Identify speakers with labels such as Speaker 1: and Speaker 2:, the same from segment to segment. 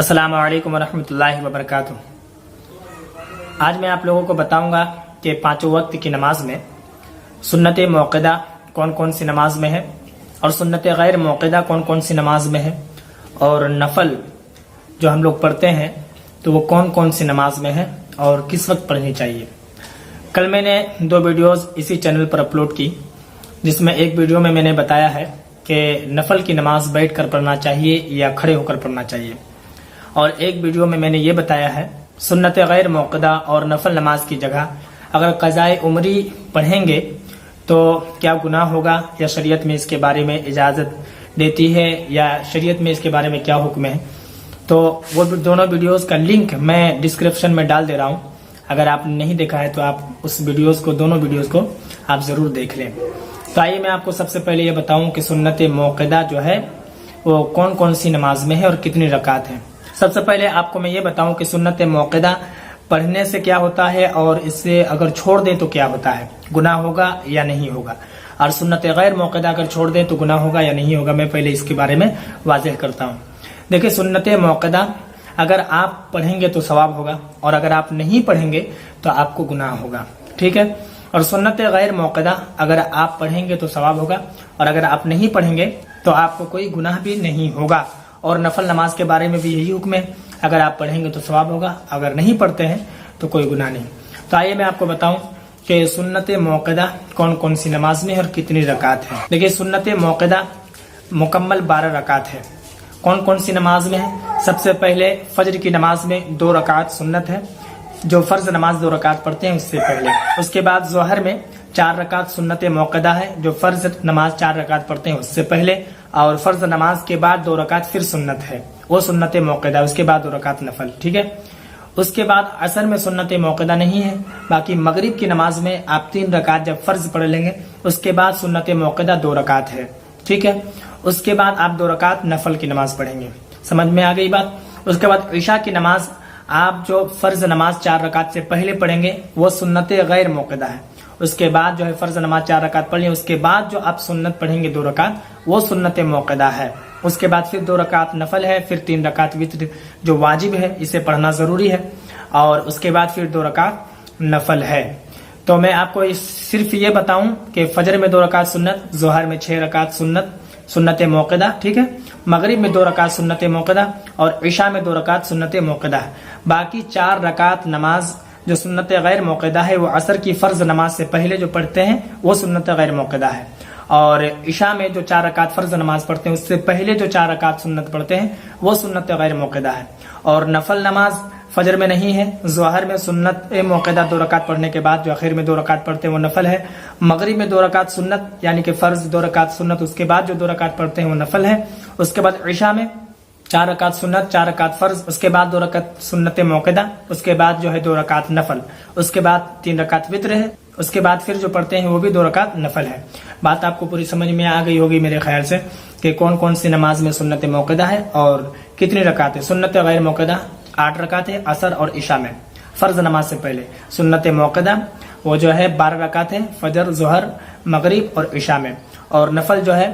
Speaker 1: السلام علیکم ورحمۃ اللہ وبرکاتہ۔ آج میں آپ لوگوں کو بتاؤں گا کہ پانچوں وقت کی نماز میں سنت موقدہ کون کون سی نماز میں ہے اور سنت غیر موقدہ کون کون سی نماز میں ہے، اور نفل جو ہم لوگ پڑھتے ہیں تو وہ کون کون سی نماز میں ہے اور کس وقت پڑھنی چاہیے۔ کل میں نے 2 ویڈیوز اسی چینل پر اپلوڈ کی، جس میں ایک ویڈیو میں نے بتایا ہے کہ نفل کی نماز بیٹھ کر پڑھنا چاہیے یا کھڑے ہو کر پڑھنا چاہیے، اور ایک ویڈیو میں نے یہ بتایا ہے سنت غیر موقدہ اور نفل نماز کی جگہ اگر قضائے عمری پڑھیں گے تو کیا گناہ ہوگا، یا شریعت میں اس کے بارے میں اجازت دیتی ہے، یا شریعت میں اس کے بارے میں کیا حکم ہے۔ تو وہ دونوں ویڈیوز کا لنک میں ڈسکرپشن میں ڈال دے رہا ہوں، اگر آپ نے نہیں دیکھا ہے تو آپ اس دونوں ویڈیوز کو آپ ضرور دیکھ لیں۔ تو آئیے میں آپ کو سب سے پہلے یہ بتاؤں کہ سنت موقدہ جو ہے وہ کون کون سی نماز میں ہے اور کتنی رکعت ہیں۔ سب سے پہلے آپ کو میں یہ بتاؤں کہ سنت موقدہ پڑھنے سے کیا ہوتا ہے اور اس سے اگر چھوڑ دیں تو کیا ہوتا ہے، گناہ ہوگا یا نہیں ہوگا، اور سنت غیر موقدہ اگر چھوڑ دیں تو گناہ ہوگا یا نہیں ہوگا۔ میں پہلے اس کے بارے میں واضح کرتا ہوں۔ دیکھیں، سنت موقدہ اگر آپ پڑھیں گے تو ثواب ہوگا، اور اگر آپ نہیں پڑھیں گے تو آپ کو گناہ ہوگا، ٹھیک ہے۔ اور سنت غیر موقدہ اگر آپ پڑھیں گے تو ثواب ہوگا، اور اگر آپ نہیں پڑھیں گے تو آپ کو کوئی گناہ بھی نہیں ہوگا۔ اور نفل نماز کے بارے میں بھی یہی حکم ہے، اگر آپ پڑھیں گے تو ثواب ہوگا، اگر نہیں پڑھتے ہیں تو کوئی گناہ نہیں۔ تو آئیے میں آپ کو بتاؤں کہ سنت موقدہ کون کون سی نماز میں اور کتنی رکعت ہے۔ دیکھیے، سنت موقدہ مکمل 12 رکعت ہے۔ کون کون سی نماز میں ہے؟ سب سے پہلے فجر کی نماز میں 2 رکعت سنت ہے، جو فرض نماز 2 رکعت پڑھتے ہیں اس سے پہلے۔ اس کے بعد ظہر میں 4 رکعت سنت موقدہ ہے، جو فرض نماز 4 رکعت پڑھتے ہیں اس سے پہلے، اور فرض نماز کے بعد 2 رکعت پھر سنت ہے، وہ سنت موقدہ، اس کے بعد 2 رکعت نفل، ٹھیک ہے۔ اس کے بعد عصر میں سنت موقدہ نہیں ہے، باقی مغرب کی نماز میں آپ 3 رکعت جب فرض پڑھ لیں گے اس کے بعد سنت موقدہ 2 رکعت ہے، ٹھیک ہے۔ اس کے بعد آپ 2 رکعت نفل کی نماز پڑھیں گے، سمجھ میں آ گئی بات۔ اس کے بعد عشاء کی نماز آپ جو فرض نماز 4 رکعت سے پہلے پڑھیں گے وہ سنت غیر موقدہ ہے۔ اس کے بعد جو ہے فرض نماز 4 رکعت پڑھ لیں، اس کے بعد جو آپ سنت پڑھیں گے 2 رکعت وہ سنت موقدہ ہے۔ اس کے بعد پھر 2 رکعت نفل ہے، پھر 3 رکعت وتر جو واجب ہے، اسے پڑھنا ضروری ہے، اور اس کے بعد پھر 2 رکعت نفل ہے۔ تو میں آپ کو صرف یہ بتاؤں کہ فجر میں 2 رکعت سنت، ظہر میں 6 رکعت سنت موقدہ، ٹھیک ہے۔ مغرب میں 2 رکعت سنت موقدہ، اور عشاء میں 2 رکعت سنت موقدہ ہے۔ باقی 4 رکعت نماز جو سنت غیر موقدہ ہے وہ عصر کی فرض نماز سے پہلے جو پڑھتے ہیں وہ سنت غیر موقدہ ہے، اور عشاء میں جو 4 رکعت فرض نماز پڑھتے ہیں اس سے پہلے جو 4 رکعت سنت پڑھتے ہیں وہ سنت غیر موقدہ ہے۔ اور نفل نماز فجر میں نہیں ہے، ظہر میں سنت موقدہ 2 رکعت پڑھنے کے بعد جو آخر میں 2 رکعت پڑھتے ہیں وہ نفل ہے۔ مغرب میں 2 رکعت سنت یعنی کہ فرض 2 رکعت سنت، اس کے بعد جو 2 رکعت پڑھتے ہیں وہ نفل ہے۔ اس کے بعد عشاء میں 4 رکعت سنت، 4 رکعت فرض، اس کے بعد 2 رکعت سنت موقدہ، اس کے بعد جو ہے 2 رکعت نفل، اس کے بعد 3 رکعت وتر ہے، اس کے بعد پھر جو پڑھتے ہیں وہ بھی 2 رکعت نفل ہے۔ بات آپ کو پوری سمجھ میں آ گئی ہوگی میرے خیال سے کہ کون کون سی نماز میں سنت موقدہ ہے اور کتنی رکعت ہے۔ سنت غیر موقدہ 8 رکعت ہے عصر اور عشاء میں فرض نماز سے پہلے۔ سنت موقدہ وہ جو ہے 12 رکعت ہے فجر، ظہر، مغرب اور عشاء میں، اور نفل جو ہے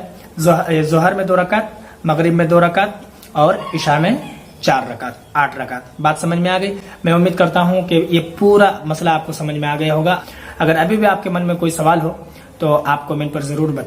Speaker 1: ظہر میں 2 رکعت، مغرب میں 2 رکعت اور عشاء میں 4 رکعت، 8 رکعت۔ بات سمجھ میں آ گئی؟ میں امید کرتا ہوں کہ یہ پورا مسئلہ آپ کو سمجھ میں آ گیا ہوگا۔ اگر ابھی بھی آپ کے من میں کوئی سوال ہو تو آپ کمنٹ پر ضرور بتائیں۔